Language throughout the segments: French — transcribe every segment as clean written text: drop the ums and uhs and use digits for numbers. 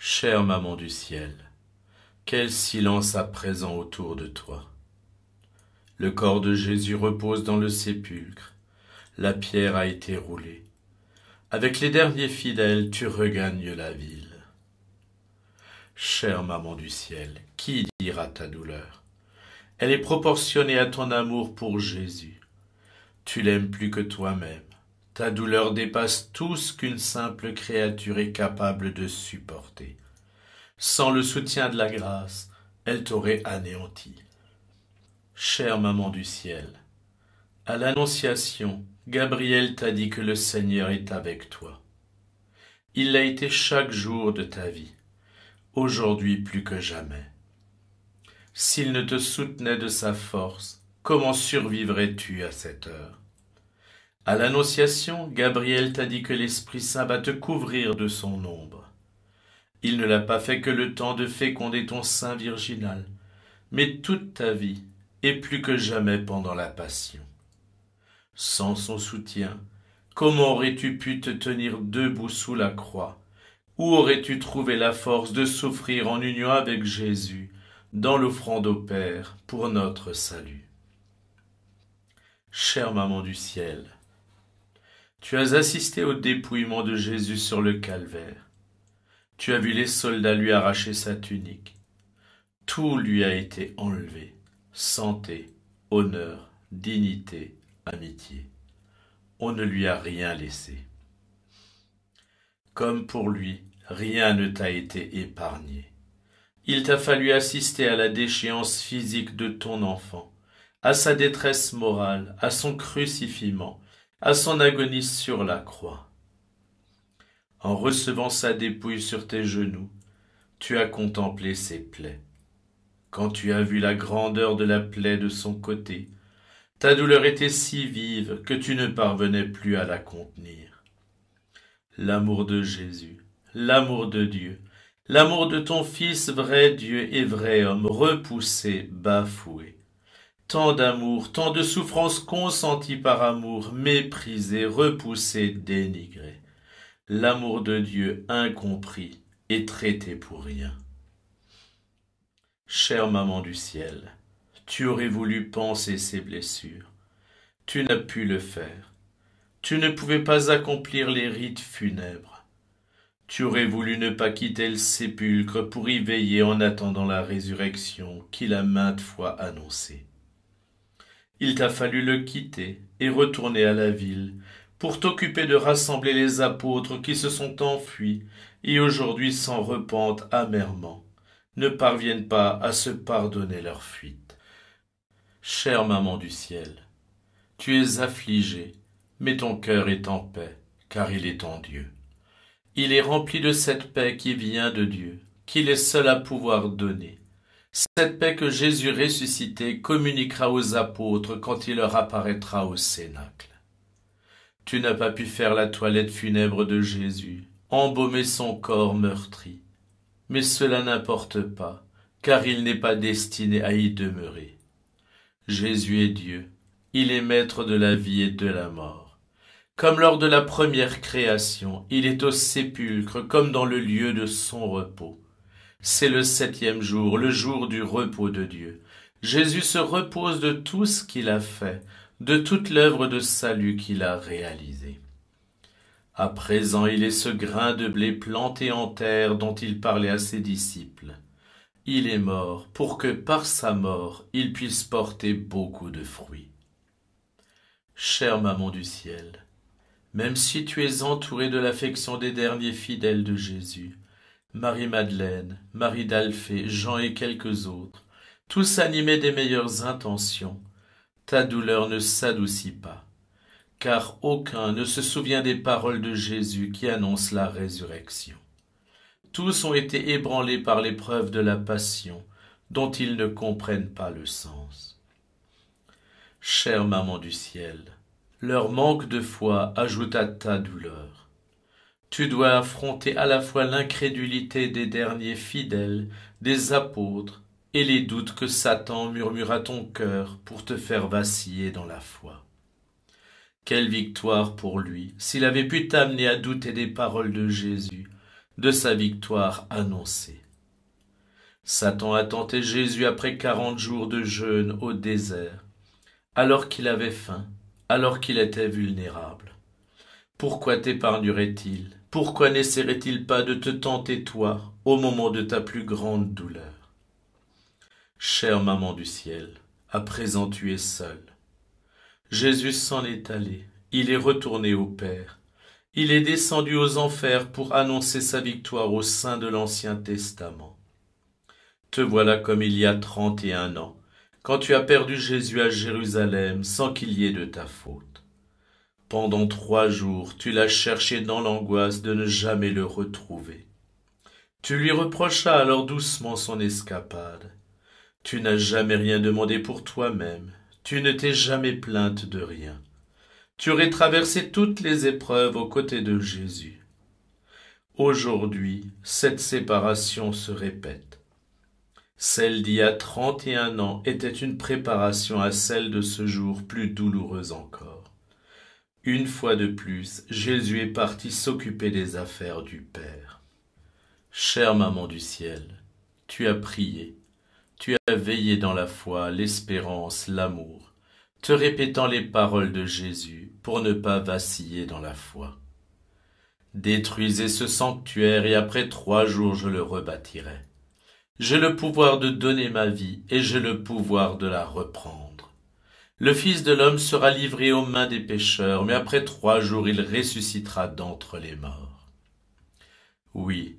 Chère maman du ciel, quel silence à présent autour de toi. Le corps de Jésus repose dans le sépulcre, la pierre a été roulée. Avec les derniers fidèles, tu regagnes la ville. Chère maman du ciel, qui dira ta douleur? Elle est proportionnée à ton amour pour Jésus. Tu l'aimes plus que toi-même. Ta douleur dépasse tout ce qu'une simple créature est capable de supporter. Sans le soutien de la grâce, elle t'aurait anéanti. Chère maman du ciel, à l'Annonciation, Gabriel t'a dit que le Seigneur est avec toi. Il l'a été chaque jour de ta vie, aujourd'hui plus que jamais. S'il ne te soutenait de sa force, comment survivrais-tu à cette heure? À l'Annonciation, Gabriel t'a dit que l'Esprit Saint va te couvrir de son ombre. Il ne l'a pas fait que le temps de féconder ton sein virginal, mais toute ta vie, et plus que jamais pendant la Passion. Sans son soutien, comment aurais-tu pu te tenir debout sous la croix? Où aurais-tu trouvé la force de souffrir en union avec Jésus, dans l'offrande au Père, pour notre salut? Chère maman du ciel, tu as assisté au dépouillement de Jésus sur le calvaire. Tu as vu les soldats lui arracher sa tunique. Tout lui a été enlevé. Santé, honneur, dignité, amitié. On ne lui a rien laissé. Comme pour lui, rien ne t'a été épargné. Il t'a fallu assister à la déchéance physique de ton enfant, à sa détresse morale, à son crucifiement, à son agonie sur la croix. En recevant sa dépouille sur tes genoux, tu as contemplé ses plaies. Quand tu as vu la grandeur de la plaie de son côté, ta douleur était si vive que tu ne parvenais plus à la contenir. L'amour de Jésus, l'amour de Dieu, l'amour de ton Fils, vrai Dieu et vrai homme, repoussé, bafoué. Tant d'amour, tant de souffrances consenties par amour, méprisé, repoussé, dénigré. L'amour de Dieu incompris et traité pour rien. Chère maman du ciel, tu aurais voulu panser ces blessures. Tu n'as pu le faire. Tu ne pouvais pas accomplir les rites funèbres. Tu aurais voulu ne pas quitter le sépulcre pour y veiller en attendant la résurrection qu'il a maintes fois annoncée. Il t'a fallu le quitter et retourner à la ville pour t'occuper de rassembler les apôtres qui se sont enfuis et aujourd'hui s'en repentent amèrement, ne parviennent pas à se pardonner leur fuite. Chère maman du ciel, tu es affligée, mais ton cœur est en paix, car il est en Dieu. Il est rempli de cette paix qui vient de Dieu, qu'il est seul à pouvoir donner. Cette paix que Jésus ressuscité communiquera aux apôtres quand il leur apparaîtra au cénacle. Tu n'as pas pu faire la toilette funèbre de Jésus, embaumer son corps meurtri. Mais cela n'importe pas, car il n'est pas destiné à y demeurer. Jésus est Dieu, il est maître de la vie et de la mort. Comme lors de la première création, il est au sépulcre comme dans le lieu de son repos. C'est le 7e jour, le jour du repos de Dieu. Jésus se repose de tout ce qu'il a fait, de toute l'œuvre de salut qu'il a réalisée. À présent, il est ce grain de blé planté en terre dont il parlait à ses disciples. Il est mort pour que par sa mort, il puisse porter beaucoup de fruits. Chère maman du ciel, même si tu es entourée de l'affection des derniers fidèles de Jésus, Marie-Madeleine, Marie d'Alphée, Jean et quelques autres, tous animés des meilleures intentions, ta douleur ne s'adoucit pas, car aucun ne se souvient des paroles de Jésus qui annoncent la résurrection. Tous ont été ébranlés par l'épreuve de la passion, dont ils ne comprennent pas le sens. Chère maman du ciel, leur manque de foi ajoute à ta douleur. Tu dois affronter à la fois l'incrédulité des derniers fidèles, des apôtres, et les doutes que Satan murmure à ton cœur pour te faire vaciller dans la foi. Quelle victoire pour lui, s'il avait pu t'amener à douter des paroles de Jésus, de sa victoire annoncée. Satan a tenté Jésus après 40 jours de jeûne au désert, alors qu'il avait faim, alors qu'il était vulnérable. Pourquoi t'épargnerait-il? Pourquoi n'essaierait-il pas de te tenter toi, au moment de ta plus grande douleur? Chère maman du ciel, à présent tu es seule. Jésus s'en est allé, il est retourné au Père. Il est descendu aux enfers pour annoncer sa victoire au sein de l'Ancien Testament. Te voilà comme il y a 31 ans, quand tu as perdu Jésus à Jérusalem sans qu'il y ait de ta faute. Pendant 3 jours, tu l'as cherché dans l'angoisse de ne jamais le retrouver. Tu lui reprochas alors doucement son escapade. Tu n'as jamais rien demandé pour toi-même, tu ne t'es jamais plainte de rien. Tu aurais traversé toutes les épreuves aux côtés de Jésus. Aujourd'hui, cette séparation se répète. Celle d'il y a 31 ans était une préparation à celle de ce jour plus douloureuse encore. Une fois de plus, Jésus est parti s'occuper des affaires du Père. Chère maman du ciel, tu as prié, tu as veillé dans la foi, l'espérance, l'amour, te répétant les paroles de Jésus pour ne pas vaciller dans la foi. Détruisez ce sanctuaire et après 3 jours je le rebâtirai. J'ai le pouvoir de donner ma vie et j'ai le pouvoir de la reprendre. Le Fils de l'homme sera livré aux mains des pécheurs, mais après 3 jours il ressuscitera d'entre les morts. Oui,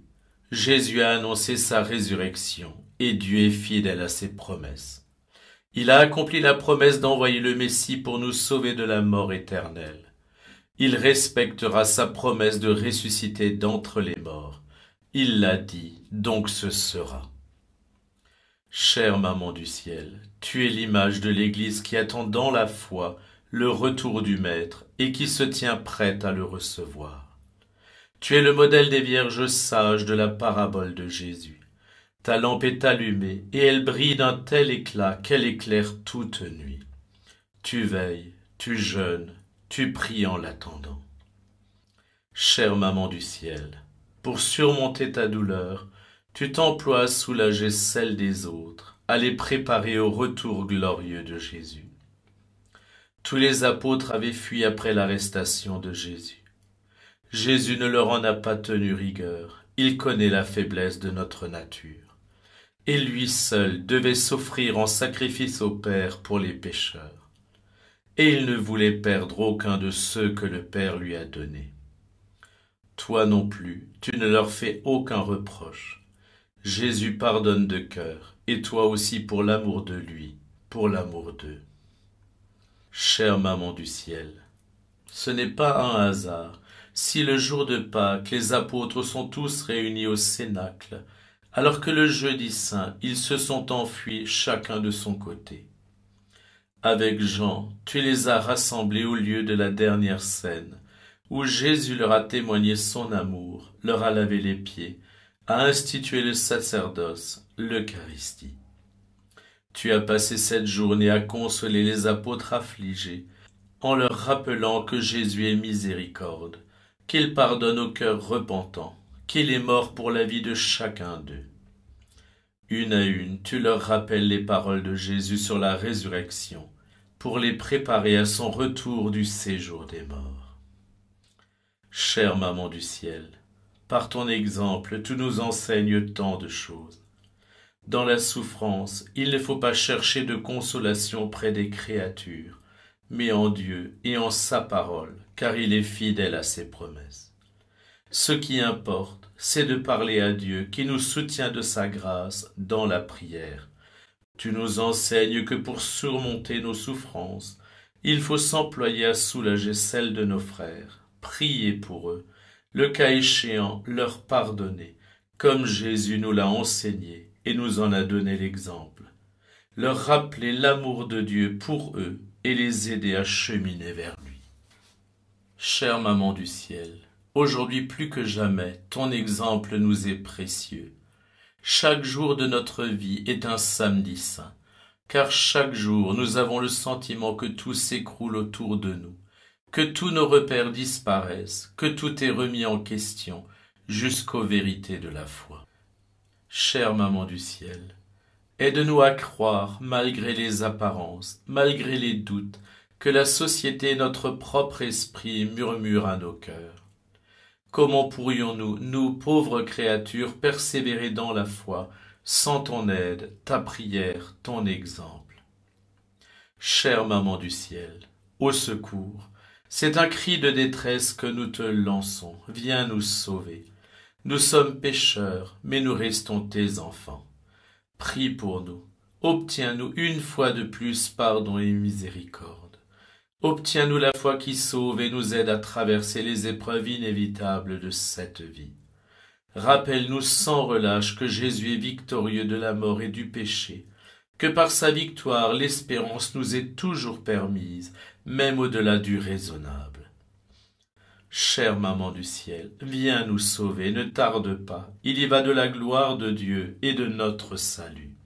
Jésus a annoncé sa résurrection, et Dieu est fidèle à ses promesses. Il a accompli la promesse d'envoyer le Messie pour nous sauver de la mort éternelle. Il respectera sa promesse de ressusciter d'entre les morts. Il l'a dit, donc ce sera. Chère maman du ciel, tu es l'image de l'Église qui attend dans la foi le retour du Maître et qui se tient prête à le recevoir. Tu es le modèle des vierges sages de la parabole de Jésus. Ta lampe est allumée et elle brille d'un tel éclat qu'elle éclaire toute nuit. Tu veilles, tu jeûnes, tu pries en l'attendant. Chère maman du ciel, pour surmonter ta douleur, tu t'emploies à soulager celle des autres, à les préparer au retour glorieux de Jésus. Tous les apôtres avaient fui après l'arrestation de Jésus. Jésus ne leur en a pas tenu rigueur, il connaît la faiblesse de notre nature. Et lui seul devait s'offrir en sacrifice au Père pour les pécheurs. Et il ne voulait perdre aucun de ceux que le Père lui a donnés. Toi non plus, tu ne leur fais aucun reproche. Jésus pardonne de cœur, et toi aussi pour l'amour de lui, pour l'amour d'eux. Chère maman du ciel, ce n'est pas un hasard si le jour de Pâques les apôtres sont tous réunis au Cénacle, alors que le jeudi saint ils se sont enfuis chacun de son côté. Avec Jean, tu les as rassemblés au lieu de la dernière scène, où Jésus leur a témoigné son amour, leur a lavé les pieds, a institué le sacerdoce, l'Eucharistie. Tu as passé cette journée à consoler les apôtres affligés, en leur rappelant que Jésus est miséricorde, qu'il pardonne aux cœurs repentants, qu'il est mort pour la vie de chacun d'eux. Une à une, tu leur rappelles les paroles de Jésus sur la résurrection, pour les préparer à son retour du séjour des morts. Chère maman du ciel, par ton exemple, tu nous enseignes tant de choses. Dans la souffrance, il ne faut pas chercher de consolation près des créatures, mais en Dieu et en sa parole, car il est fidèle à ses promesses. Ce qui importe, c'est de parler à Dieu qui nous soutient de sa grâce dans la prière. Tu nous enseignes que pour surmonter nos souffrances, il faut s'employer à soulager celles de nos frères, prier pour eux, le cas échéant leur pardonner, comme Jésus nous l'a enseigné et nous en a donné l'exemple. Leur rappeler l'amour de Dieu pour eux et les aider à cheminer vers lui. Chère maman du ciel, aujourd'hui plus que jamais, ton exemple nous est précieux. Chaque jour de notre vie est un samedi saint, car chaque jour nous avons le sentiment que tout s'écroule autour de nous, que tous nos repères disparaissent, que tout est remis en question, jusqu'aux vérités de la foi. Chère Maman du ciel, aide-nous à croire, malgré les apparences, malgré les doutes, que la société et notre propre esprit murmurent à nos cœurs. Comment pourrions-nous, nous pauvres créatures, persévérer dans la foi, sans ton aide, ta prière, ton exemple? Chère Maman du ciel, au secours, c'est un cri de détresse que nous te lançons, viens nous sauver. Nous sommes pécheurs, mais nous restons tes enfants. Prie pour nous, obtiens-nous une fois de plus pardon et miséricorde. Obtiens-nous la foi qui sauve et nous aide à traverser les épreuves inévitables de cette vie. Rappelle-nous sans relâche que Jésus est victorieux de la mort et du péché, que par sa victoire l'espérance nous est toujours permise, même au-delà du raisonnable. Chère Maman du ciel, viens nous sauver, ne tarde pas, il y va de la gloire de Dieu et de notre salut.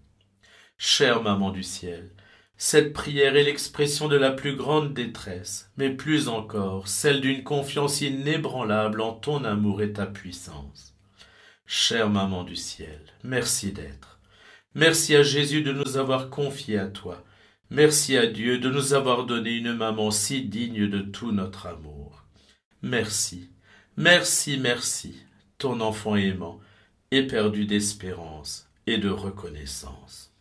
Chère Maman du ciel, cette prière est l'expression de la plus grande détresse, mais plus encore celle d'une confiance inébranlable en ton amour et ta puissance. Chère Maman du ciel, merci d'être. Merci à Jésus de nous avoir confiés à toi. Merci à Dieu de nous avoir donné une maman si digne de tout notre amour. Merci, merci, merci, ton enfant aimant, éperdu d'espérance et de reconnaissance.